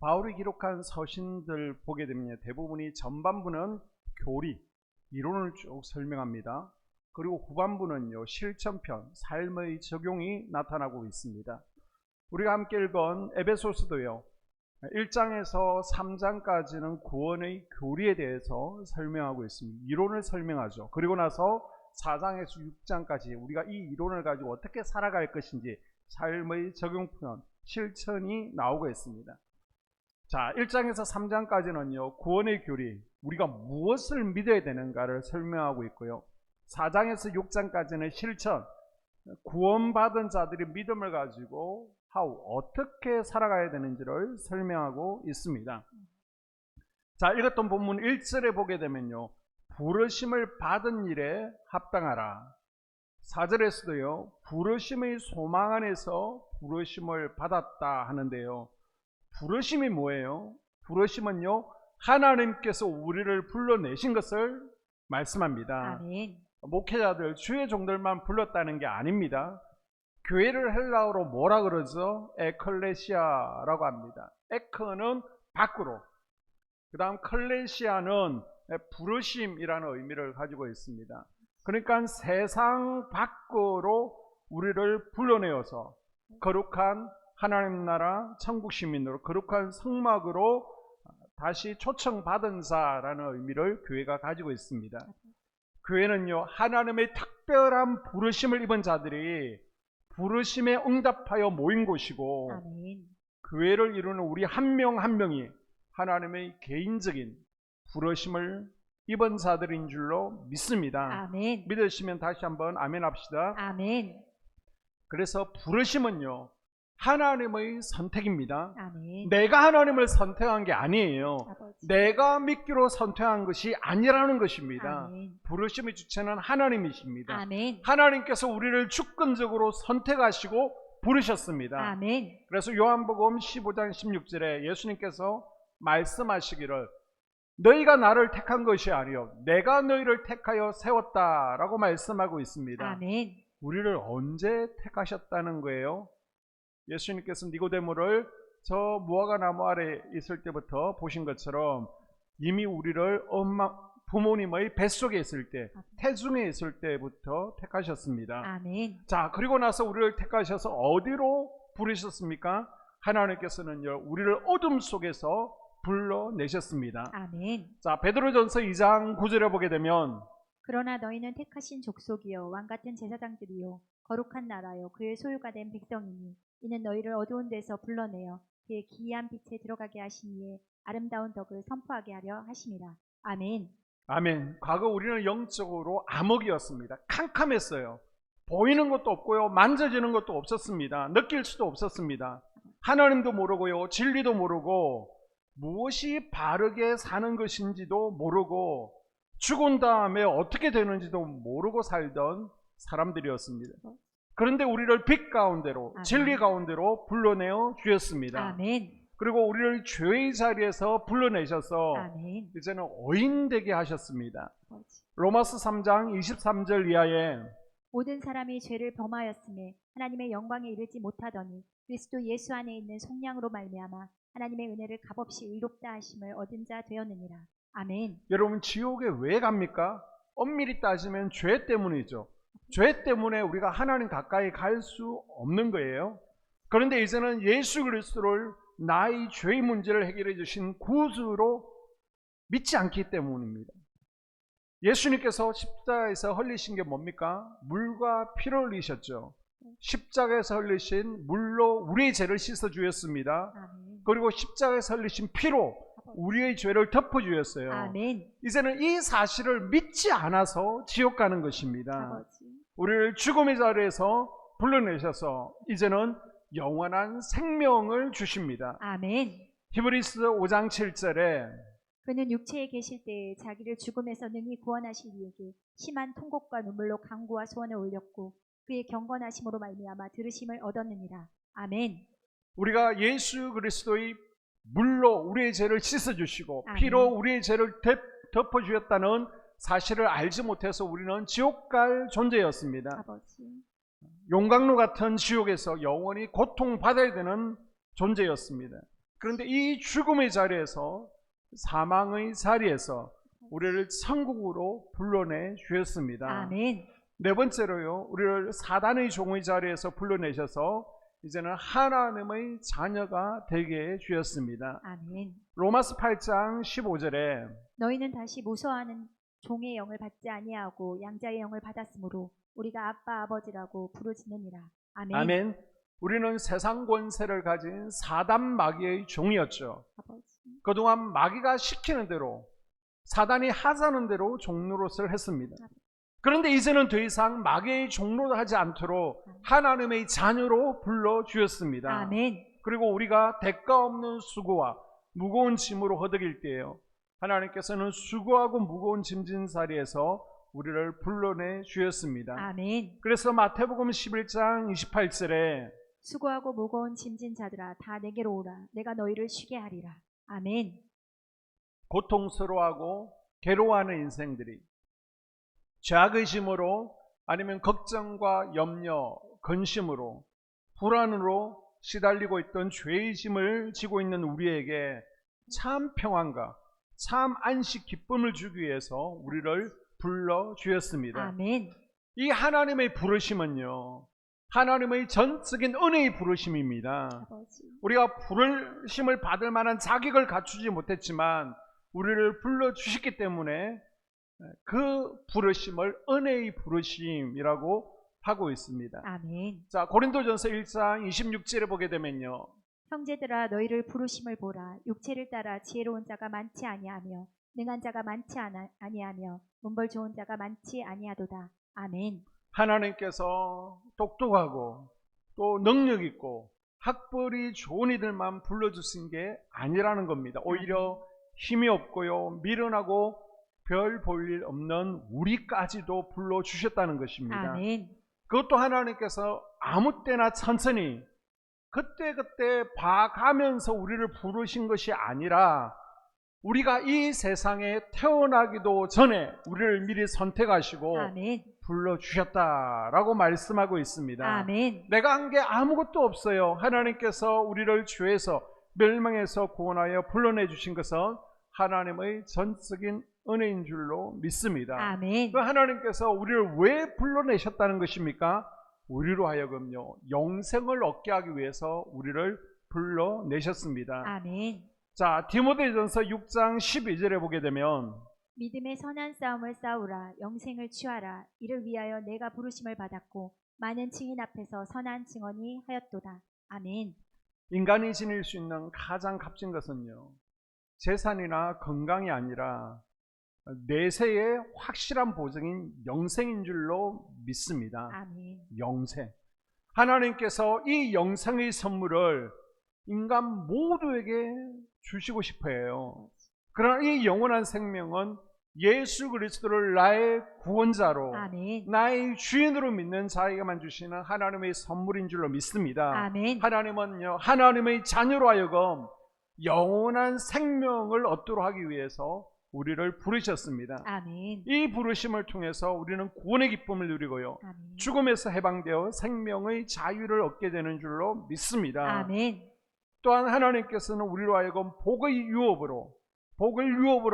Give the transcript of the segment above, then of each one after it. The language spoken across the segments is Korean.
바울이 기록한 서신들 보게 되면 대부분이 전반부는 교리, 이론을 쭉 설명합니다. 그리고 후반부는요, 실천편, 삶의 적용이 나타나고 있습니다. 우리가 함께 읽은 에베소서도요, 1장에서 3장까지는 구원의 교리에 대해서 설명하고 있습니다. 이론을 설명하죠. 그리고 나서 4장에서 6장까지 우리가 이 이론을 가지고 어떻게 살아갈 것인지 삶의 적용편, 실천이 나오고 있습니다. 자, 1장에서 3장까지는요, 구원의 교리, 우리가 무엇을 믿어야 되는가를 설명하고 있고요. 4장에서 6장까지는 실천, 구원받은 자들이 믿음을 가지고 어떻게 살아가야 되는지를 설명하고 있습니다. 자, 읽었던 본문 1절에 보게 되면요, 부르심을 받은 일에 합당하라. 4절에서도요, 부르심의 소망 안에서 부르심을 받았다 하는데요, 부르심이 뭐예요? 부르심은요, 하나님께서 우리를 불러내신 것을 말씀합니다. 아멘. 목회자들, 주의 종들만 불렀다는 게 아닙니다. 교회를 헬라어로 뭐라 그러죠? 에클레시아라고 합니다. 에크는 밖으로, 그 다음 클레시아는 부르심이라는 의미를 가지고 있습니다. 그러니까 세상 밖으로 우리를 불러내어서 거룩한 하나님 나라 천국 시민으로, 거룩한 성막으로 다시 초청받은 자라는 의미를 교회가 가지고 있습니다. 교회는요, 하나님의 특별한 부르심을 입은 자들이 부르심에 응답하여 모인 곳이고, 아멘. 교회를 이루는 우리 한 명 한 명이 하나님의 개인적인 부르심을 입은 자들인 줄로 믿습니다. 아멘. 믿으시면 다시 한번 아멘 합시다. 아멘. 그래서 부르심은요, 하나님의 선택입니다. 아멘. 내가 하나님을 선택한 게 아니에요. 아버지. 내가 믿기로 선택한 것이 아니라는 것입니다. 아멘. 부르심의 주체는 하나님이십니다. 아멘. 하나님께서 우리를 주권적으로 선택하시고 부르셨습니다. 아멘. 그래서 요한복음 15장 16절에 예수님께서 말씀하시기를 너희가 나를 택한 것이 아니요 내가 너희를 택하여 세웠다라고 말씀하고 있습니다. 아멘. 우리를 언제 택하셨다는 거예요? 예수님께서 니고데모를 저 무화과 나무 아래 있을 때부터 보신 것처럼 이미 우리를 부모님의 뱃속에 있을 때, 태중에 있을 때부터 택하셨습니다. 아멘. 자, 그리고 나서 우리를 택하셔서 어디로 부르셨습니까? 하나님께서는요, 우리를 어둠 속에서 불러내셨습니다. 아멘. 자, 베드로전서 2장 9절에 보게 되면 그러나 너희는 택하신 족속이요 왕같은 제사장들이요 거룩한 나라요 그의 소유가 된 백성이니 이는 너희를 어두운 데서 불러내어 그의 기이한 빛에 들어가게 하시니에 아름다운 덕을 선포하게 하려 하심이라. 아멘. 아멘. 과거 우리는 영적으로 암흑이었습니다. 캄캄했어요. 보이는 것도 없고요, 만져지는 것도 없었습니다. 느낄 수도 없었습니다. 하나님도 모르고요, 진리도 모르고 무엇이 바르게 사는 것인지도 모르고 죽은 다음에 어떻게 되는지도 모르고 살던 사람들이었습니다. 그런데 우리를 빛 가운데로, 아멘. 진리 가운데로 불러내어 주셨습니다. 아멘. 그리고 우리를 죄의 자리에서 불러내셔서 아멘. 이제는 의인되게 하셨습니다. 아버지. 로마서 3장 23절 이하에 모든 사람이 죄를 범하였음에 하나님의 영광에 이르지 못하더니 그리스도 예수 안에 있는 속량으로 말미암아 하나님의 은혜를 값없이 의롭다 하심을 얻은 자 되었느니라. 아멘. 여러분, 지옥에 왜 갑니까? 엄밀히 따지면 죄 때문이죠. 죄 때문에 우리가 하나님 가까이 갈 수 없는 거예요. 그런데 이제는 예수 그리스도를 나의 죄의 문제를 해결해 주신 구주로 믿지 않기 때문입니다. 예수님께서 십자가에서 흘리신 게 뭡니까? 물과 피를 흘리셨죠. 십자가에서 흘리신 물로 우리의 죄를 씻어 주셨습니다. 아멘. 그리고 십자가에서 흘리신 피로 우리의 죄를 덮어 주셨어요. 아멘. 이제는 이 사실을 믿지 않아서 지옥 가는 것입니다. 아버지. 우리를 죽음의 자리에서 불러내셔서 이제는 영원한 생명을 주십니다. 아멘. 히브리서 5장 7절에 그는 육체에 계실 때에 자기를 죽음에서 능히 구원하실 이에게 심한 통곡과 눈물로 간구와 소원을 올렸고 그의 경건하심으로 말미암아 들으심을 얻었느니라. 아멘. 우리가 예수 그리스도의 물로 우리의 죄를 씻어주시고 아멘. 피로 우리의 죄를 덮어주셨다는 사실을 알지 못해서 우리는 지옥 갈 존재였습니다. 아버지. 용광로 같은 지옥에서 영원히 고통받아야 되는 존재였습니다. 그런데 이 죽음의 자리에서, 사망의 자리에서 우리를 천국으로 불러내 주셨습니다. 아멘. 네 번째로요, 우리를 사단의 종의 자리에서 불러내셔서 이제는 하나님의 자녀가 되게 해 주셨습니다. 아멘. 로마서 8장 15절에 너희는 다시 무서워하는 종의 영을 받지 아니하고 양자의 영을 받았으므로 우리가 아빠 아버지라고 부르짖느니라. 아멘. 아멘. 우리는 세상 권세를 가진 사단 마귀의 종이었죠. 아버지. 그동안 마귀가 시키는 대로, 사단이 하자는 대로 종노릇을 했습니다. 그런데 이제는 더 이상 마귀의 종로를 하지 않도록 하나님의 자녀로 불러주셨습니다. 아멘. 그리고 우리가 대가 없는 수고와 무거운 짐으로 허덕일 때에요, 하나님께서는 수고하고 무거운 짐진 자리에서 우리를 불러내 주셨습니다. 아멘. 그래서 마태복음 11장 28절에 수고하고 무거운 짐진 자들아 다 내게로 오라. 내가 너희를 쉬게 하리라. 아멘. 고통스러워하고 괴로워하는 인생들이 죄악의 짐으로, 아니면 걱정과 염려, 근심으로, 불안으로 시달리고 있던 죄의 짐을 지고 있는 우리에게 참 평안과 참 안식 기쁨을 주기 위해서 우리를 불러주셨습니다. 아멘. 이 하나님의 부르심은요, 하나님의 전적인 은혜의 부르심입니다. 아버지. 우리가 부르심을 받을 만한 자격을 갖추지 못했지만 우리를 불러주셨기 때문에 그 부르심을 은혜의 부르심이라고 하고 있습니다. 아멘. 자, 고린도전서 1장 26절에 보게 되면요, 형제들아 너희를 부르심을 보라. 육체를 따라 지혜로운 자가 많지 아니하며 능한 자가 많지 아니하며 문벌 좋은 자가 많지 아니하도다. 아멘. 하나님께서 똑똑하고 또 능력 있고 학벌이 좋은 이들만 불러주신 게 아니라는 겁니다. 오히려 힘이 없고요, 미련하고 별 볼 일 없는 우리까지도 불러주셨다는 것입니다. 아멘. 그것도 하나님께서 아무 때나 천천히 그때그때 봐가면서 우리를 부르신 것이 아니라, 우리가 이 세상에 태어나기도 전에 우리를 미리 선택하시고 아멘. 불러주셨다라고 말씀하고 있습니다. 아멘. 내가 한 게 아무것도 없어요. 하나님께서 우리를 죄에서 멸망에서 구원하여 불러내 주신 것은 하나님의 전적인 은혜인 줄로 믿습니다. 아멘. 그 하나님께서 우리를 왜 불러내셨다는 것입니까? 우리로 하여금요, 영생을 얻게 하기 위해서 우리를 불러내셨습니다. 아멘. 자, 디모데전서 6장 12절에 보게 되면 믿음의 선한 싸움을 싸우라. 영생을 취하라. 이를 위하여 내가 부르심을 받았고 많은 증인 앞에서 선한 증언이 하였도다. 아멘. 인간이 지닐 수 있는 가장 값진 것은요, 재산이나 건강이 아니라 내세의 확실한 보증인 영생인 줄로 믿습니다. 아멘. 영생. 하나님께서 이 영생의 선물을 인간 모두에게 주시고 싶어 해요. 그러나 이 영원한 생명은 예수 그리스도를 나의 구원자로, 아멘. 나의 주인으로 믿는 자에게만 주시는 하나님의 선물인 줄로 믿습니다. 아멘. 하나님은요, 하나님의 자녀로 하여금 영원한 생명을 얻도록 하기 위해서 우리를 부르셨습니다. 아멘. 이 부르심을 통해서 우리는 구원의 기쁨을 누리고요, 아멘. 죽음에서 해방되어 생명의 자유를 얻게 되는 줄로 믿습니다. 아멘. 또한 하나님께서는 우리로 하여금 복을 유업으로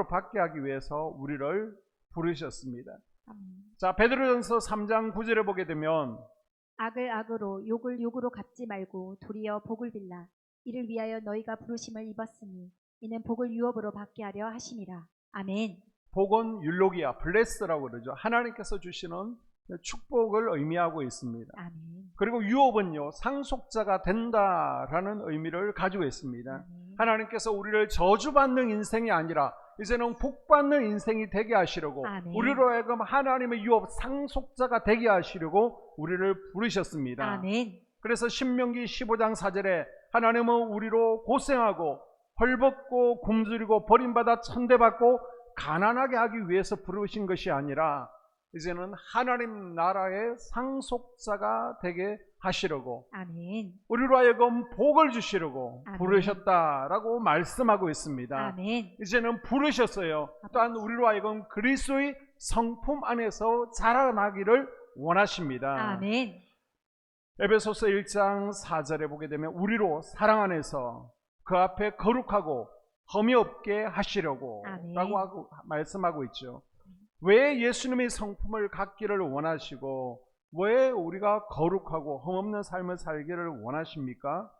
받게 하기 위해서 우리를 부르셨습니다. 아멘. 자, 베드로전서 3장 9절에 보게 되면 악을 악으로 욕을 욕으로 갚지 말고 도리어 복을 빌라. 이를 위하여 너희가 부르심을 입었으니 이는 복을 유업으로 받게 하려 하심이라. 아멘. 복은 율로기아, 블레스라고 그러죠. 하나님께서 주시는 축복을 의미하고 있습니다. 아멘. 그리고 유업은요, 상속자가 된다라는 의미를 가지고 있습니다. 아멘. 하나님께서 우리를 저주받는 인생이 아니라 이제는 복받는 인생이 되게 하시려고, 아멘. 우리로 하여금 하나님의 유업 상속자가 되게 하시려고 우리를 부르셨습니다. 아멘. 그래서 신명기 15장 4절에 하나님은 우리로 고생하고 헐벗고 굶주리고 버림받아 천대받고 가난하게 하기 위해서 부르신 것이 아니라 이제는 하나님 나라의 상속자가 되게 하시려고, 아멘. 우리로 하여금 복을 주시려고 아멘. 부르셨다라고 말씀하고 있습니다. 아멘. 이제는 부르셨어요. 또한 우리로 하여금 그리스도의 성품 안에서 자라나기를 원하십니다. 아멘. 에베소서 1장 4절에 보게 되면 우리로 사랑 안에서 그 앞에 거룩하고 흠이 없게 하시려고 아멘. 라고 말씀하고 있죠. 왜 예수님의 성품을 갖기를 원하시고 왜 우리가 거룩하고 흠없는 삶을 살기를 원하십니까?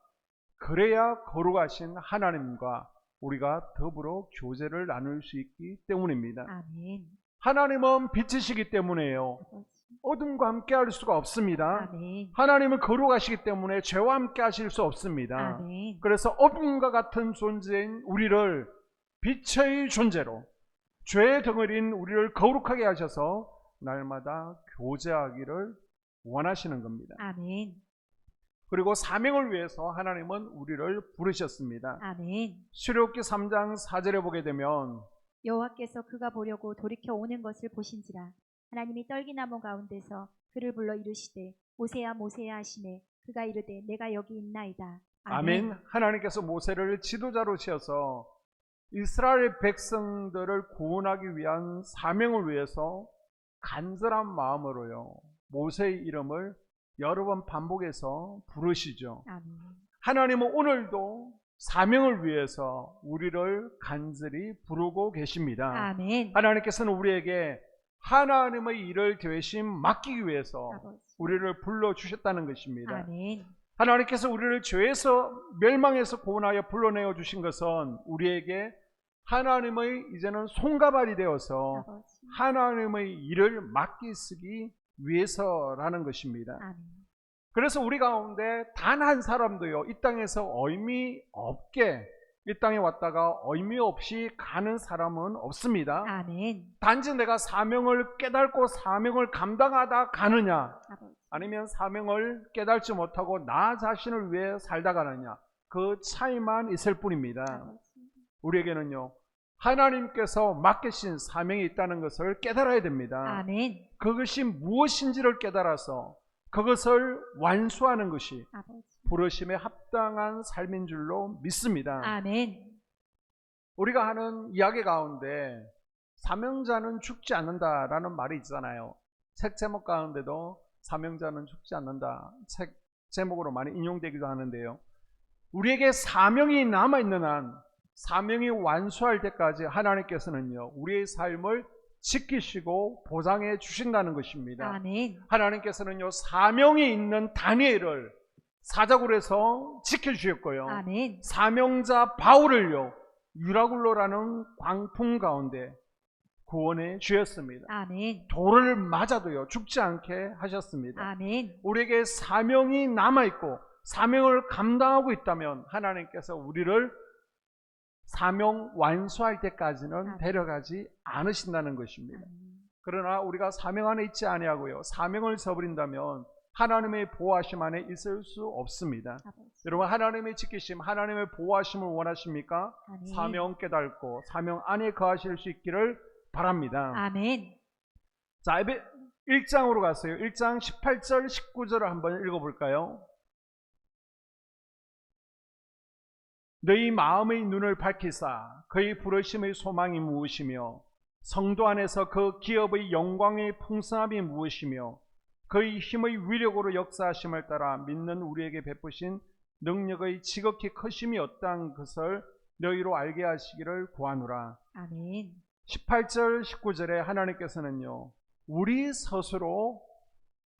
그래야 거룩하신 하나님과 우리가 더불어 교제를 나눌 수 있기 때문입니다. 아멘. 하나님은 빛이시기 때문에요. 아버지. 어둠과 함께 할 수가 없습니다. 아멘. 하나님은 거룩하시기 때문에 죄와 함께 하실 수 없습니다. 아멘. 그래서 어둠과 같은 존재인 우리를 빛의 존재로 죄의 덩어리인 우리를 거룩하게 하셔서 날마다 교제하기를 원하시는 겁니다. 아멘. 그리고 사명을 위해서 하나님은 우리를 부르셨습니다. 아멘. 출애굽기 3장 4절에 보게 되면 여호와께서 그가 보려고 돌이켜 오는 것을 보신지라 하나님이 떨기나무 가운데서 그를 불러 이르시되 모세야 모세야 하시매 그가 이르되 내가 여기 있나이다. 아멘. 하나님께서 모세를 지도자로 세워서 이스라엘 백성들을 구원하기 위한 사명을 위해서 간절한 마음으로요 모세의 이름을 여러 번 반복해서 부르시죠. 아멘. 하나님은 오늘도 사명을 위해서 우리를 간절히 부르고 계십니다. 아멘. 하나님께서는 우리에게 하나님의 일을 대신 맡기기 위해서 아버지. 우리를 불러주셨다는 것입니다. 아멘. 하나님께서 우리를 죄에서 멸망에서 구원하여 불러내어 주신 것은 우리에게 하나님의 이제는 손가발이 되어서 아버지. 하나님의 일을 맡기시기 위해서라는 것입니다. 아멘. 그래서 우리 가운데 단 한 사람도요 이 땅에서 의미 없게 이 땅에 왔다가 의미 없이 가는 사람은 없습니다. 아멘. 단지 내가 사명을 깨닫고 사명을 감당하다 가느냐 아버지. 아니면 사명을 깨닫지 못하고 나 자신을 위해 살다 가느냐 그 차이만 있을 뿐입니다. 아버지. 우리에게는요 하나님께서 맡기신 사명이 있다는 것을 깨달아야 됩니다. 아멘. 그것이 무엇인지를 깨달아서 그것을 완수하는 것이 아버지. 부르심에 합당한 삶인 줄로 믿습니다. 아멘. 우리가 하는 이야기 가운데 사명자는 죽지 않는다라는 말이 있잖아요. 책 제목 가운데도 사명자는 죽지 않는다 책 제목으로 많이 인용되기도 하는데요. 우리에게 사명이 남아있는 한 사명이 완수할 때까지 하나님께서는요 우리의 삶을 지키시고 보장해 주신다는 것입니다. 아멘. 하나님께서는요 사명이 있는 다니엘을 사자굴에서 지켜주셨고요. 아멘. 사명자 바울을요 유라굴로라는 광풍 가운데 구원해 주셨습니다. 아멘. 돌을 맞아도요 죽지 않게 하셨습니다. 아멘. 우리에게 사명이 남아있고 사명을 감당하고 있다면 하나님께서 우리를 사명 완수할 때까지는 데려가지 않으신다는 것입니다. 그러나 우리가 사명 안에 있지 아니하고요 사명을 저버린다면 하나님의 보호하심 안에 있을 수 없습니다. 아버지. 여러분 하나님의 지키심 하나님의 보호하심을 원하십니까? 아멘. 사명 깨닫고 사명 안에 거하실 수 있기를 바랍니다. 아멘. 자, 1장으로 갔어요. 1장 18절 19절을 한번 읽어볼까요? 너희 마음의 눈을 밝히사 그의 부르심의 소망이 무엇이며 성도 안에서 그 기업의 영광의 풍성함이 무엇이며 그의 힘의 위력으로 역사하심을 따라 믿는 우리에게 베푸신 능력의 지극히 크심이 어떠한 것을 너희로 알게 하시기를 구하노라. 아멘. 18절 19절에 하나님께서는요 우리 스스로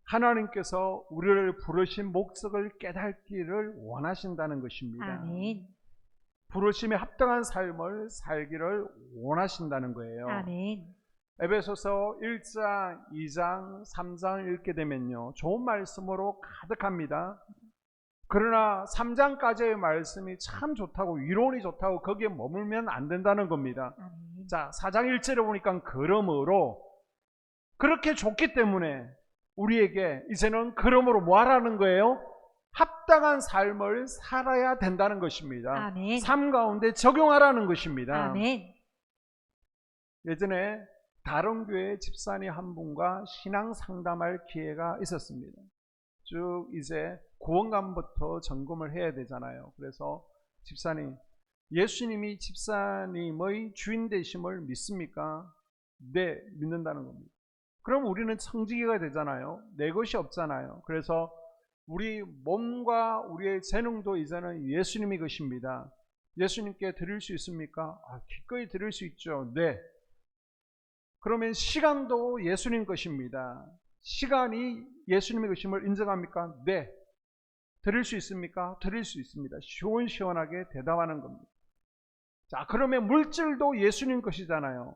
하나님께서 우리를 부르신 목적을 깨닫기를 원하신다는 것입니다. 아멘. 부르심에 합당한 삶을 살기를 원하신다는 거예요. 아멘. 에베소서 1장, 2장, 3장 읽게 되면요 좋은 말씀으로 가득합니다. 그러나 3장까지의 말씀이 참 좋다고 이론이 좋다고 거기에 머물면 안 된다는 겁니다. 아멘. 자 4장 1절에 보니까 그러므로 그렇게 좋기 때문에 우리에게 이제는 그러므로 뭐 하라는 거예요? 합당한 삶을 살아야 된다는 것입니다. 아멘. 삶 가운데 적용하라는 것입니다. 아멘. 예전에 다른 교회 집사님 한 분과 신앙 상담할 기회가 있었습니다. 쭉 이제 구원감부터 점검을 해야 되잖아요. 그래서 집사님, 예수님이 집사님의 주인 되심을 믿습니까? 네, 믿는다는 겁니다. 그럼 우리는 청지기가 되잖아요. 내 것이 없잖아요. 그래서 우리 몸과 우리의 재능도 이제는 예수님이 것입니다. 예수님께 드릴 수 있습니까? 기꺼이 드릴 수 있죠. 네. 그러면 시간도 예수님 것입니다. 시간이 예수님의 것임을 인정합니까? 네. 드릴 수 있습니까? 드릴 수 있습니다. 시원시원하게 대답하는 겁니다. 자, 그러면 물질도 예수님 것이잖아요.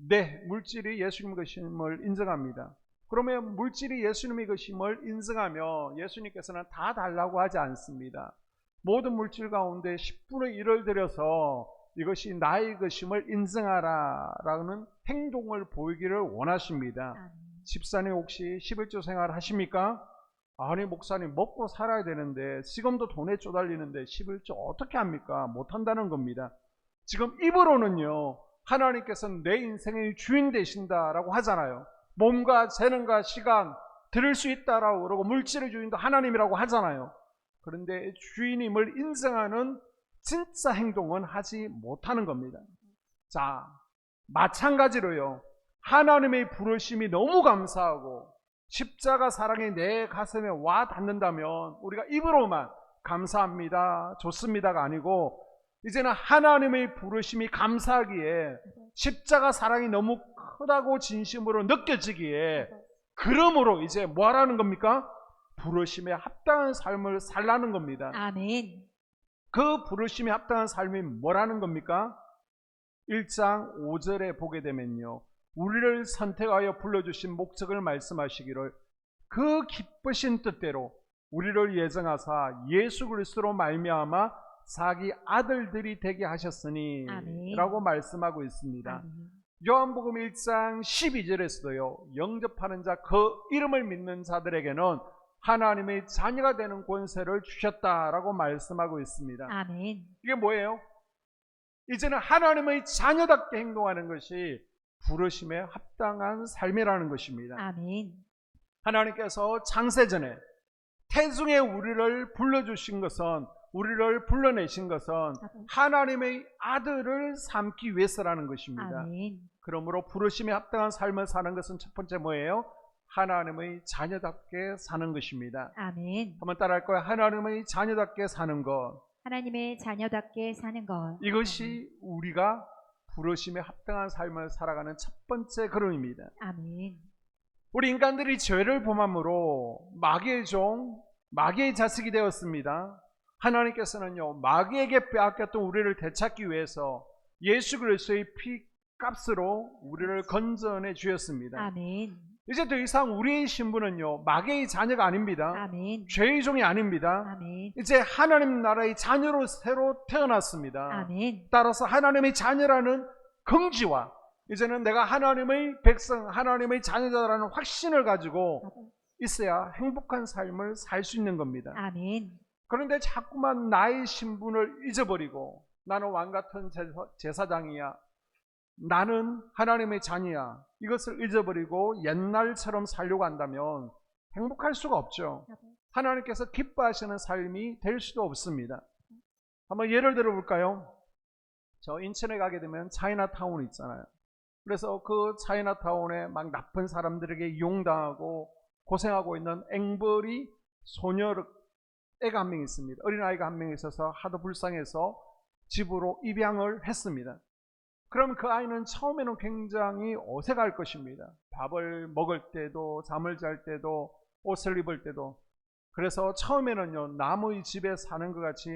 네, 물질이 예수님 것임을 인정합니다. 그러면 물질이 예수님의 것임을 인정하며 예수님께서는 다 달라고 하지 않습니다. 모든 물질 가운데 10분의 1을 들여서 이것이 나의 것임을 인정하라라는 행동을 보이기를 원하십니다. 집사님 혹시 11조 생활 하십니까? 아니 목사님 먹고 살아야 되는데 지금도 돈에 쪼달리는데 11조 어떻게 합니까? 못한다는 겁니다. 지금 입으로는요 하나님께서는 내 인생의 주인 되신다라고 하잖아요. 몸과 재능과 시간 들을 수 있다라고 그러고 물질의 주인도 하나님이라고 하잖아요. 그런데 주인임을 인정하는 진짜 행동은 하지 못하는 겁니다. 자, 마찬가지로요. 하나님의 부르심이 너무 감사하고 십자가 사랑이 내 가슴에 와 닿는다면 우리가 입으로만 감사합니다, 좋습니다가 아니고 이제는 하나님의 부르심이 감사하기에 십자가 사랑이 너무 크다고 진심으로 느껴지기에 그러므로 이제 뭐 하라는 겁니까? 부르심에 합당한 삶을 살라는 겁니다. 아멘. 그 부르심에 합당한 삶이 뭐라는 겁니까? 1장 5절에 보게 되면요. 우리를 선택하여 불러주신 목적을 말씀하시기를 그 기쁘신 뜻대로 우리를 예정하사 예수 그리스도로 말미암아 자기 아들들이 되게 하셨으니 아멘. 라고 말씀하고 있습니다. 아멘. 요한복음 1장 12절에서도요. 영접하는 자 그 이름을 믿는 자들에게는 하나님의 자녀가 되는 권세를 주셨다라고 말씀하고 있습니다. 아멘. 이게 뭐예요? 이제는 하나님의 자녀답게 행동하는 것이 부르심에 합당한 삶이라는 것입니다. 아멘. 하나님께서 창세전에 태중에 우리를 불러주신 것은 우리를 불러내신 것은 하나님의 아들을 삼기 위해서라는 것입니다. 아멘. 그러므로 부르심에 합당한 삶을 사는 것은 첫 번째 뭐예요? 하나님의 자녀답게 사는 것입니다. 아멘. 한번 따라할 거예요. 하나님의 자녀답게 사는 것. 하나님의 자녀답게 사는 것. 이것이 우리가 부르심에 합당한 삶을 살아가는 첫 번째 걸음입니다. 아멘. 우리 인간들이 죄를 범함으로 마귀의 종, 마귀의 자식이 되었습니다. 하나님께서는요 마귀에게 빼앗겼던 우리를 되찾기 위해서 예수 그리스도의 피 값으로 우리를 건져내 주셨습니다. 아멘. 이제 더 이상 우리의 신분은요 마귀의 자녀가 아닙니다. 아멘. 죄의 종이 아닙니다. 아멘. 이제 하나님 나라의 자녀로 새로 태어났습니다. 아멘. 따라서 하나님의 자녀라는 긍지와 이제는 내가 하나님의 백성, 하나님의 자녀다라는 확신을 가지고 있어야 행복한 삶을 살 수 있는 겁니다. 아멘. 그런데 자꾸만 나의 신분을 잊어버리고 나는 왕같은 제사장이야, 나는 하나님의 자녀야, 이것을 잊어버리고 옛날처럼 살려고 한다면 행복할 수가 없죠. 하나님께서 기뻐하시는 삶이 될 수도 없습니다. 한번 예를 들어 볼까요? 저 인천에 가게 되면 차이나타운 있잖아요. 그래서 그 차이나타운에 막 나쁜 사람들에게 이용당하고 고생하고 있는 앵벌이 애가 한 명 있습니다. 어린아이가 한 명 있어서 하도 불쌍해서 집으로 입양을 했습니다. 그럼 그 아이는 처음에는 굉장히 어색할 것입니다. 밥을 먹을 때도, 잠을 잘 때도, 옷을 입을 때도. 그래서 처음에는요 남의 집에 사는 것 같이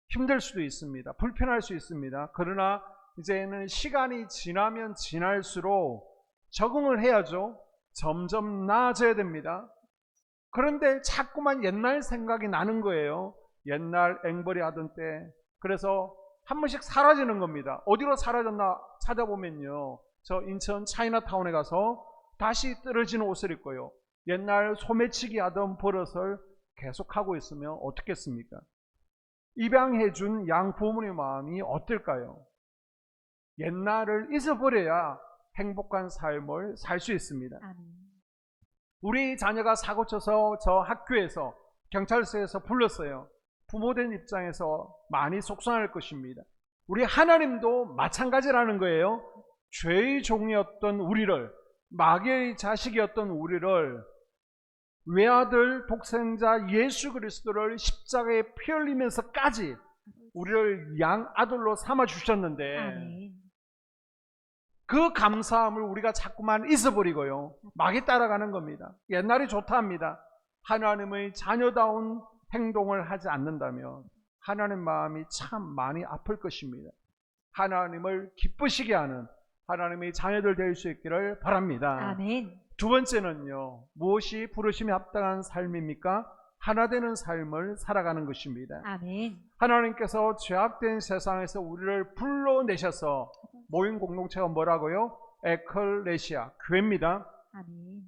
힘들 수도 있습니다. 불편할 수 있습니다. 그러나 이제는 시간이 지나면 지날수록 적응을 해야죠. 점점 나아져야 됩니다. 그런데 자꾸만 옛날 생각이 나는 거예요. 옛날 앵벌이 하던 때. 그래서 한 번씩 사라지는 겁니다. 어디로 사라졌나 찾아보면요, 저 인천 차이나타운에 가서 다시 떨어지는 옷을 입고요, 옛날 소매치기 하던 버릇을 계속하고 있으면 어떻겠습니까? 입양해준 양부모의 마음이 어떨까요? 옛날을 잊어버려야 행복한 삶을 살 수 있습니다. 아멘. 우리 자녀가 사고쳐서 저 학교에서 경찰서에서 불렀어요. 부모된 입장에서 많이 속상할 것입니다. 우리 하나님도 마찬가지라는 거예요. 죄의 종이었던 우리를, 마귀의 자식이었던 우리를 외아들 독생자 예수 그리스도를 십자가에 피 흘리면서까지 우리를 양 아들로 삼아 주셨는데 아멘. 그 감사함을 우리가 자꾸만 잊어버리고요. 막이 따라가는 겁니다. 옛날이 좋다 합니다. 하나님의 자녀다운 행동을 하지 않는다면 하나님 마음이 참 많이 아플 것입니다. 하나님을 기쁘시게 하는 하나님의 자녀들 될 수 있기를 바랍니다. 아멘. 두 번째는요. 무엇이 부르심에 합당한 삶입니까? 하나 되는 삶을 살아가는 것입니다. 아멘. 하나님께서 죄악된 세상에서 우리를 불러내셔서 모인 공동체가 뭐라고요? 에클레시아, 교회입니다. 아멘.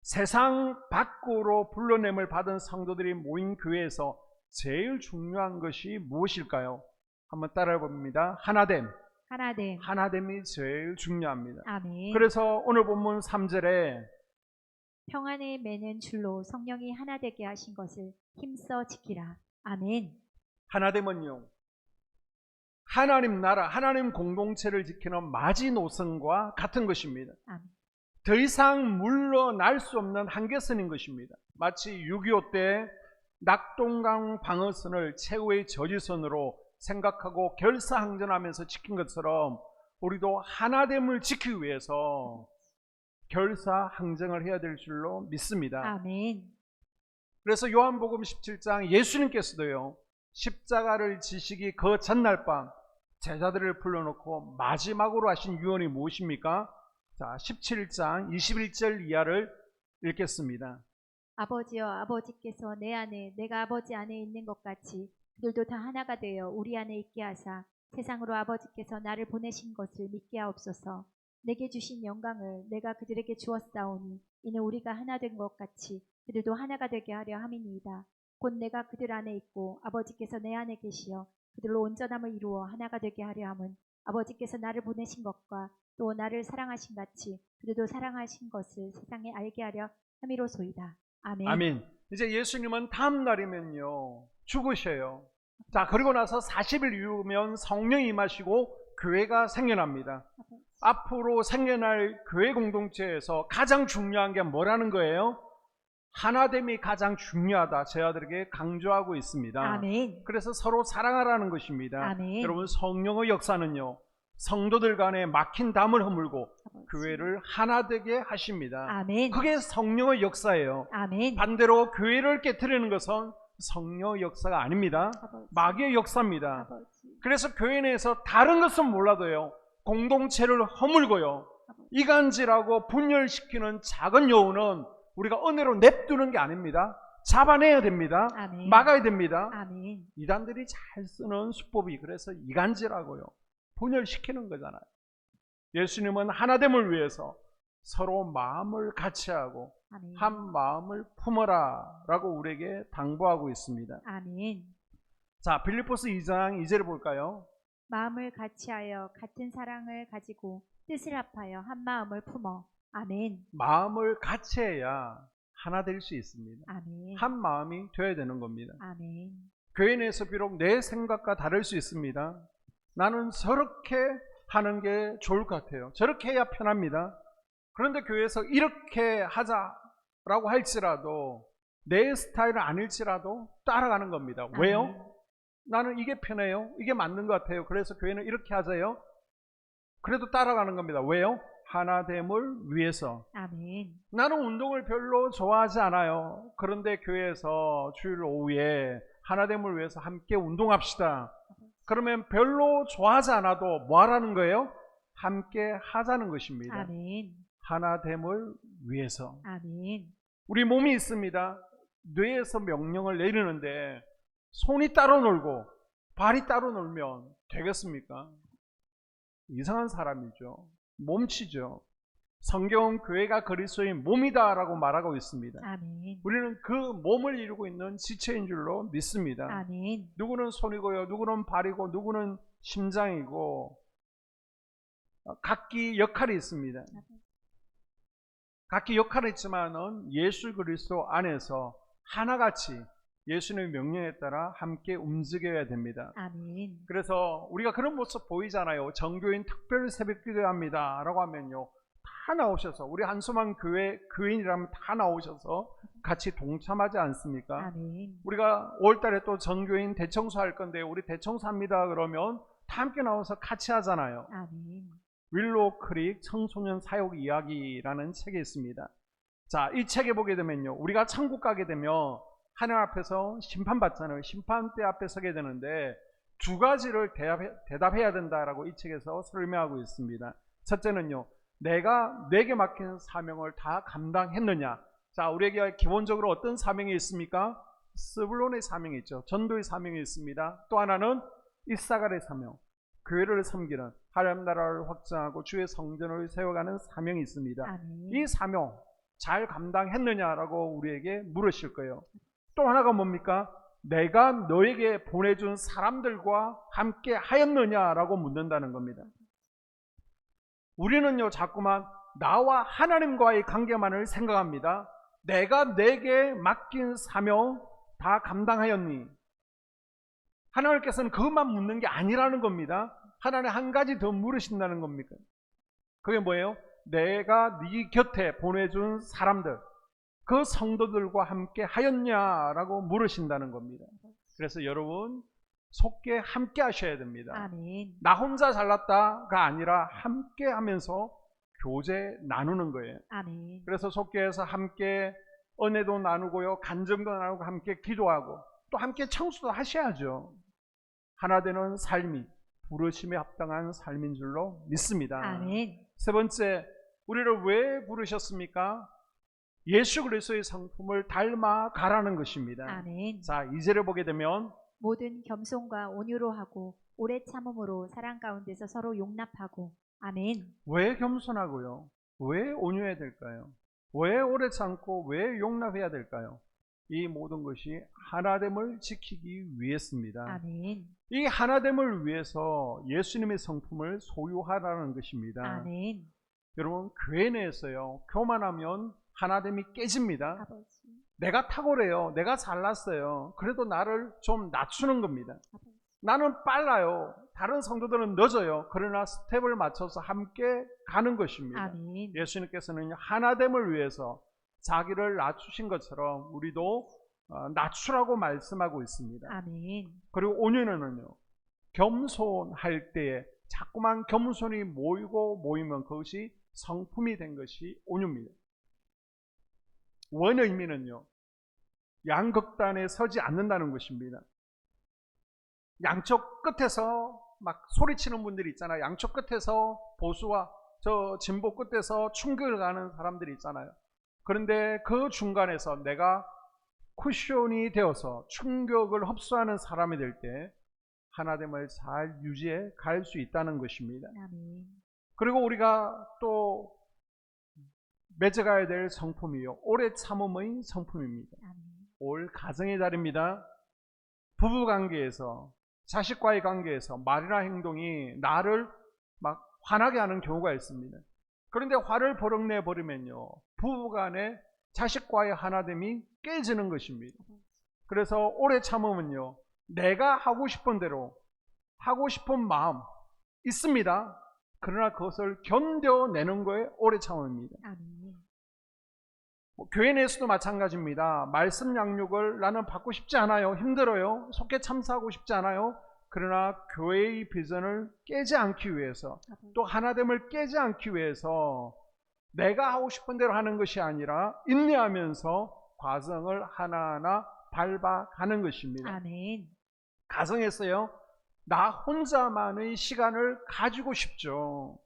세상 밖으로 불러냄을 받은 성도들이 모인 교회에서 제일 중요한 것이 무엇일까요? 한번 따라해 봅니다. 하나됨. 하나됨. 하나됨이 제일 중요합니다. 아멘. 그래서 오늘 본문 3절에 평안에 매는 줄로 성령이 하나 되게 하신 것을 힘써 지키라. 아멘. 하나됨은요. 하나님 나라, 하나님 공동체를 지키는 마지노선과 같은 것입니다. 아멘. 더 이상 물러날 수 없는 한계선인 것입니다. 마치 6.25 때 낙동강 방어선을 최후의 저지선으로 생각하고 결사항전하면서 지킨 것처럼 우리도 하나됨을 지키기 위해서 결사항전을 해야 될 줄로 믿습니다. 아멘. 그래서 요한복음 17장 예수님께서도요, 십자가를 지시기 그 전날 밤 제자들을 불러놓고 마지막으로 하신 유언이 무엇입니까? 자, 17장 21절 이하를 읽겠습니다. 아버지여, 아버지께서 내 안에 내가 아버지 안에 있는 것 같이 그들도 다 하나가 되어 우리 안에 있게 하사 세상으로 아버지께서 나를 보내신 것을 믿게 하옵소서. 내게 주신 영광을 내가 그들에게 주었사오니 이는 우리가 하나 된 것 같이 그들도 하나가 되게 하려 함이니이다. 곧 내가 그들 안에 있고 아버지께서 내 안에 계시어 그들로 온전함을 이루어 하나가 되게 하려 함은 아버지께서 나를 보내신 것과 또 나를 사랑하신 같이 그들도 사랑하신 것을 세상에 알게 하려 함이로소이다. 아멘. 아멘. 이제 예수님은 다음 날이면요 죽으셔요. 자, 그리고 나서 40일 이후면 성령이 임하시고 교회가 생겨납니다. 앞으로 생겨날 교회 공동체에서 가장 중요한 게 뭐라는 거예요? 하나됨이 가장 중요하다. 제자들에게 강조하고 있습니다. 아멘. 그래서 서로 사랑하라는 것입니다. 아멘. 여러분, 성령의 역사는요 성도들 간에 막힌 담을 허물고 교회를 하나 되게 하십니다. 아멘. 그게 성령의 역사예요. 아멘. 반대로 교회를 깨트리는 것은 성령의 역사가 아닙니다. 마귀의 역사입니다. 그래서 교회 내에서 다른 것은 몰라도요 공동체를 허물고요 이간질하고 분열시키는 작은 여우는 우리가 은혜로 냅두는 게 아닙니다. 잡아내야 됩니다. 아멘. 막아야 됩니다. 아멘. 이단들이 잘 쓰는 수법이 그래서 이간질하고요 분열시키는 거잖아요. 예수님은 하나됨을 위해서 서로 마음을 같이 하고 아멘. 한 마음을 품어라 라고 우리에게 당부하고 있습니다. 아멘. 자, 빌립보서 2장 2절을 볼까요? 마음을 같이하여 같은 사랑을 가지고 뜻을 합하여 한 마음을 품어. 아멘. 마음을 같이 해야 하나 될 수 있습니다. 아멘. 한 마음이 되어야 되는 겁니다. 아멘. 교회 내에서 비록 내 생각과 다를 수 있습니다. 나는 저렇게 하는 게 좋을 것 같아요. 저렇게 해야 편합니다. 그런데 교회에서 이렇게 하자라고 할지라도 내 스타일은 아닐지라도 따라가는 겁니다. 왜요? 아멘. 나는 이게 편해요. 이게 맞는 것 같아요. 그래서 교회는 이렇게 하자요. 그래도 따라가는 겁니다. 왜요? 하나됨을 위해서. 아멘. 나는 운동을 별로 좋아하지 않아요. 그런데 교회에서 주일 오후에 하나됨을 위해서 함께 운동합시다. 그러면 별로 좋아하지 않아도 뭐 하라는 거예요? 함께 하자는 것입니다. 아멘. 하나됨을 위해서. 아멘. 우리 몸이 있습니다. 뇌에서 명령을 내리는데 손이 따로 놀고 발이 따로 놀면 되겠습니까? 이상한 사람이죠. 몸치죠. 성경은 교회가 그리스도의 몸이다라고 말하고 있습니다. 아멘. 우리는 그 몸을 이루고 있는 지체인 줄로 믿습니다. 아멘. 누구는 손이고요, 누구는 발이고, 누구는 심장이고, 각기 역할이 있습니다. 각기 역할이 있지만은 예수 그리스도 안에서 하나같이 예수님의 명령에 따라 함께 움직여야 됩니다. 아멘. 그래서 우리가 그런 모습 보이잖아요. 정교인 특별 새벽 기도합니다 라고 하면요 다 나오셔서 우리 한소망 교회 교인이라면 다 나오셔서 같이 동참하지 않습니까? 아멘. 우리가 5월달에 또 전교인 대청소 할 건데 우리 대청소합니다 그러면 다 함께 나와서 같이 하잖아요. 아멘. 윌로우 크릭 청소년 사역 이야기라는 책이 있습니다. 자, 이 책에 보게 되면요, 우리가 천국 가게 되면 하나님 앞에서 심판받잖아요. 심판대 앞에 서게 되는데 두 가지를 대답해야 된다라고 이 책에서 설명하고 있습니다. 첫째는요, 내게 맡긴 사명을 다 감당했느냐. 자, 우리에게 기본적으로 어떤 사명이 있습니까? 스불론의 사명이 있죠. 전도의 사명이 있습니다. 또 하나는 이사갈의 사명, 교회를 섬기는, 하나님 나라를 확장하고 주의 성전을 세워가는 사명이 있습니다. 아멘. 이 사명 잘 감당했느냐라고 우리에게 물으실 거예요. 또 하나가 뭡니까? 내가 너에게 보내준 사람들과 함께 하였느냐라고 묻는다는 겁니다. 우리는요, 자꾸만 나와 하나님과의 관계만을 생각합니다. 내가 내게 맡긴 사명 다 감당하였니? 하나님께서는 그것만 묻는 게 아니라는 겁니다. 하나님 한 가지 더 물으신다는 겁니까? 그게 뭐예요? 내가 네 곁에 보내준 사람들, 그 성도들과 함께 하였냐라고 물으신다는 겁니다. 그래서 여러분 속게 함께 하셔야 됩니다. 아멘. 나 혼자 잘났다가 아니라 함께 하면서 교제 나누는 거예요. 아멘. 그래서 속게에서 함께 은혜도 나누고요, 간증도 나누고, 함께 기도하고, 또 함께 청소도 하셔야죠. 하나 되는 삶이 부르심에 합당한 삶인 줄로 믿습니다. 아멘. 세 번째, 우리를 왜 부르셨습니까? 예수 그리스도의 성품을 닮아 가라는 것입니다. 아멘. 자, 2절을 보게 되면 모든 겸손과 온유로 하고 오래 참음으로 사랑 가운데서 서로 용납하고. 아멘. 왜 겸손하고요? 왜 온유해야 될까요? 왜 오래 참고 왜 용납해야 될까요? 이 모든 것이 하나됨을 지키기 위해서입니다. 아멘. 이 하나됨을 위해서 예수님의 성품을 소유하라는 것입니다. 아멘. 여러분, 교회 내에서요, 교만하면 하나됨이 깨집니다. 아버지. 내가 탁월해요. 내가 잘났어요. 그래도 나를 좀 낮추는 겁니다. 아버지. 나는 빨라요. 다른 성도들은 늦어요. 그러나 스텝을 맞춰서 함께 가는 것입니다. 아멘. 예수님께서는 하나됨을 위해서 자기를 낮추신 것처럼 우리도 낮추라고 말씀하고 있습니다. 아멘. 그리고 온유는요, 겸손할 때에 자꾸만 겸손이 모이면 그것이 성품이 된 것이 온유입니다. 원 의미는요, 양극단에 서지 않는다는 것입니다. 양쪽 끝에서 막 소리치는 분들이 있잖아요. 양쪽 끝에서 보수와 저 진보 끝에서 충격을 가는 사람들이 있잖아요. 그런데 그 중간에서 내가 쿠션이 되어서 충격을 흡수하는 사람이 될 때 하나됨을 잘 유지해 갈 수 있다는 것입니다. 아멘. 그리고 우리가 또 맺어가야 될 성품이요, 오래 참음의 성품입니다. 아멘. 올 가정의 달입니다. 부부관계에서, 자식과의 관계에서 말이나 행동이 나를 막 화나게 하는 경우가 있습니다. 그런데 화를 버럭내 버리면요, 부부간에 자식과의 하나됨이 깨지는 것입니다. 그래서 오래 참으면요, 내가 하고 싶은 대로 하고 싶은 마음 있습니다. 그러나 그것을 견뎌내는 거에 오래 참음입니다. 아멘. 교회 내에서도 마찬가지입니다. 말씀 양육을 나는 받고 싶지 않아요. 힘들어요. 속게 참사하고 싶지 않아요. 그러나 교회의 비전을 깨지 않기 위해서, 또 하나됨을 깨지 않기 위해서 내가 하고 싶은 대로 하는 것이 아니라 인내하면서 과정을 하나하나 밟아가는 것입니다. 아멘. 가정에서요, 나 혼자만의 시간을 가지고 싶죠.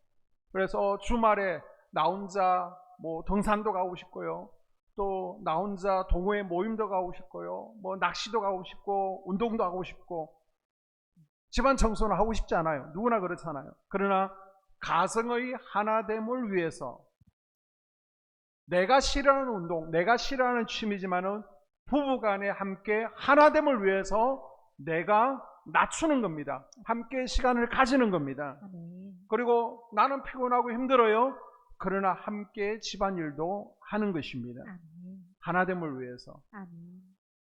그래서 주말에 나 혼자 뭐 등산도 가고 싶고요, 또 나 혼자 동호회 모임도 가고 싶고요, 뭐 낚시도 가고 싶고 운동도 하고 싶고, 집안 청소는 하고 싶지 않아요. 누구나 그렇잖아요. 그러나 가정의 하나됨을 위해서 내가 싫어하는 운동, 내가 싫어하는 취미지만은 부부간에 함께 하나됨을 위해서 내가 낮추는 겁니다. 함께 시간을 가지는 겁니다. 아멘. 그리고 나는 피곤하고 힘들어요. 그러나 함께 집안일도 하는 것입니다. 아멘. 하나됨을 위해서. 아멘.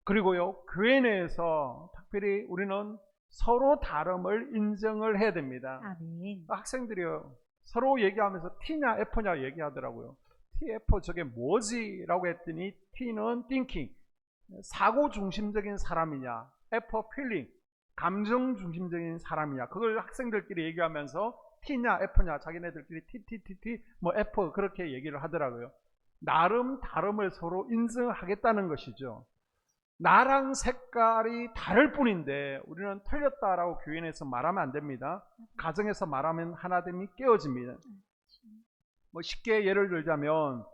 그리고요, 교회 내에서 특별히 우리는 서로 다름을 인정을 해야 됩니다. 아멘. 학생들이요, 서로 얘기하면서 T냐 F냐 얘기하더라고요. T, F 저게 뭐지? 라고 했더니 T는 thinking, 사고 중심적인 사람이냐, F feeling, 감정 중심적인 사람이냐. 그걸 학생들끼리 얘기하면서 T냐 F냐 자기네들끼리 T 뭐 F 그렇게 얘기를 하더라고요. 나름 다름을 서로 인정하겠다는 것이죠. 나랑 색깔이 다를 뿐인데 우리는 틀렸다라고 교인에서 말하면 안 됩니다. 가정에서 말하면 하나됨이 깨어집니다. 뭐 쉽게 예를 들자면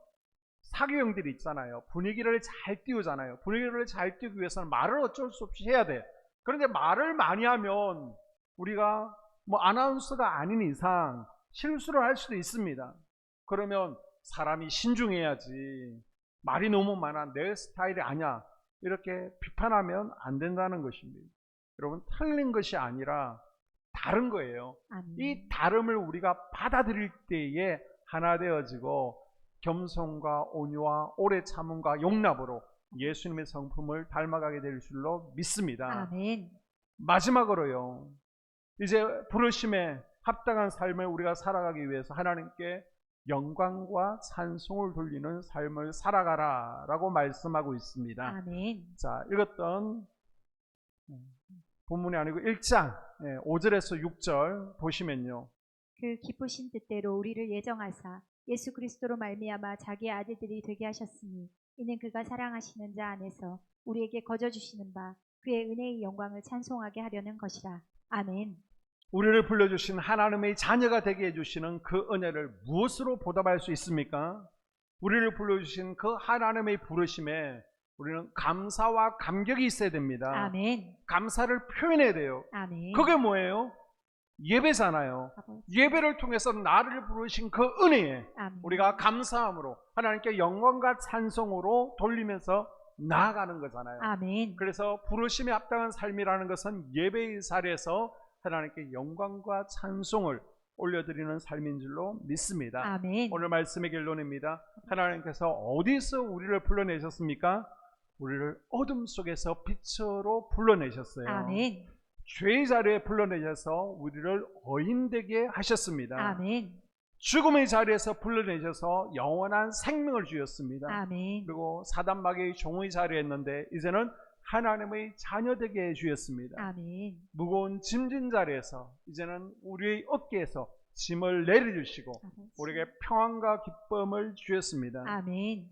사교형들이 있잖아요. 분위기를 잘 띄우잖아요. 분위기를 잘 띄우기 위해서는 말을 어쩔 수 없이 해야 돼. 그런데 말을 많이 하면 우리가 뭐 아나운서가 아닌 이상 실수를 할 수도 있습니다. 그러면 사람이 신중해야지. 말이 너무 많아. 내 스타일이 아니야. 이렇게 비판하면 안 된다는 것입니다. 여러분, 틀린 것이 아니라 다른 거예요. 이 다름을 우리가 받아들일 때에 하나 되어지고 겸손과 온유와 오래 참음과 용납으로 예수님의 성품을 닮아가게 될 줄로 믿습니다. 아멘. 마지막으로요. 이제 부르심에 합당한 삶을 우리가 살아가기 위해서 하나님께 영광과 찬송을 돌리는 삶을 살아가라 라고 말씀하고 있습니다. 아멘. 자, 읽었던 본문이 아니고 1장 5절에서 6절 보시면요. 그 기쁘신 뜻대로 우리를 예정하사 예수 그리스도로 말미암아 자기의 아들들이 되게 하셨으니 이는 그가 사랑하시는 자 안에서 우리에게 거저 주시는 바 그의 은혜의 영광을 찬송하게 하려는 것이라. 아멘. 우리를 불러주신 하나님의 자녀가 되게 해주시는 그 은혜를 무엇으로 보답할 수 있습니까? 우리를 불러주신 그 하나님의 부르심에 우리는 감사와 감격이 있어야 됩니다. 아멘. 감사를 표현해야 돼요. 아멘. 그게 뭐예요? 예배잖아요. 예배를 통해서 나를 부르신 그 은혜에 아멘. 우리가 감사함으로 하나님께 영광과 찬송으로 돌리면서 나아가는 거잖아요. 아멘. 그래서 부르심에 합당한 삶이라는 것은 예배의 자리에서 하나님께 영광과 찬송을 올려드리는 삶인 줄로 믿습니다. 아멘. 오늘 말씀의 결론입니다. 하나님께서 어디서 우리를 불러내셨습니까? 우리를 어둠 속에서 빛으로 불러내셨어요. 아멘. 죄의 자리에 불러내셔서 우리를 어인되게 하셨습니다. 아멘. 죽음의 자리에서 불러내셔서 영원한 생명을 주셨습니다. 아멘. 그리고 사단 마귀의 종의 자리에 있는데 이제는 하나님의 자녀 되게 해주셨습니다. 아멘. 무거운 짐진 자리에서 이제는 우리의 어깨에서 짐을 내려주시고 우리에게 평안과 기쁨을 주셨습니다. 아멘.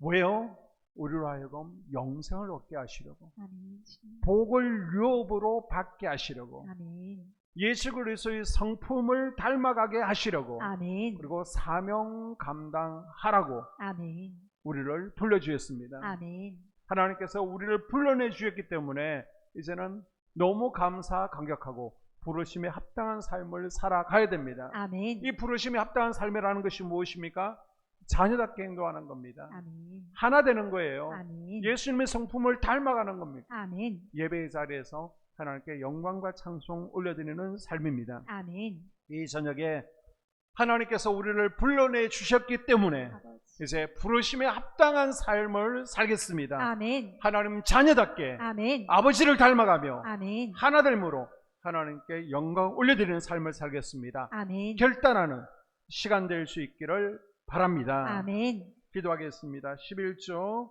왜요? 우리로 하여금 영생을 얻게 하시려고, 아멘. 복을 유업으로 받게 하시려고, 아멘. 예수 그리스도의 성품을 닮아가게 하시려고, 아멘. 그리고 사명 감당하라고 아멘. 우리를 불러주셨습니다. 아멘. 하나님께서 우리를 불러내 주셨기 때문에 이제는 너무 감사 감격하고 부르심에 합당한 삶을 살아가야 됩니다. 아멘. 이 부르심에 합당한 삶이라는 것이 무엇입니까? 자녀답게 행동하는 겁니다. 아멘. 하나 되는 거예요. 아멘. 예수님의 성품을 닮아가는 겁니다. 아멘. 예배의 자리에서 하나님께 영광과 찬송 올려드리는 삶입니다. 아멘. 이 저녁에 하나님께서 우리를 불러내 주셨기 때문에 이제 부르심에 합당한 삶을 살겠습니다. 아멘. 하나님 자녀답게 아멘. 아버지를 닮아가며 아멘. 하나됨으로 하나님께 영광 올려드리는 삶을 살겠습니다. 아멘. 결단하는 시간 될 수 있기를 바랍니다. 아멘. 기도하겠습니다. 11조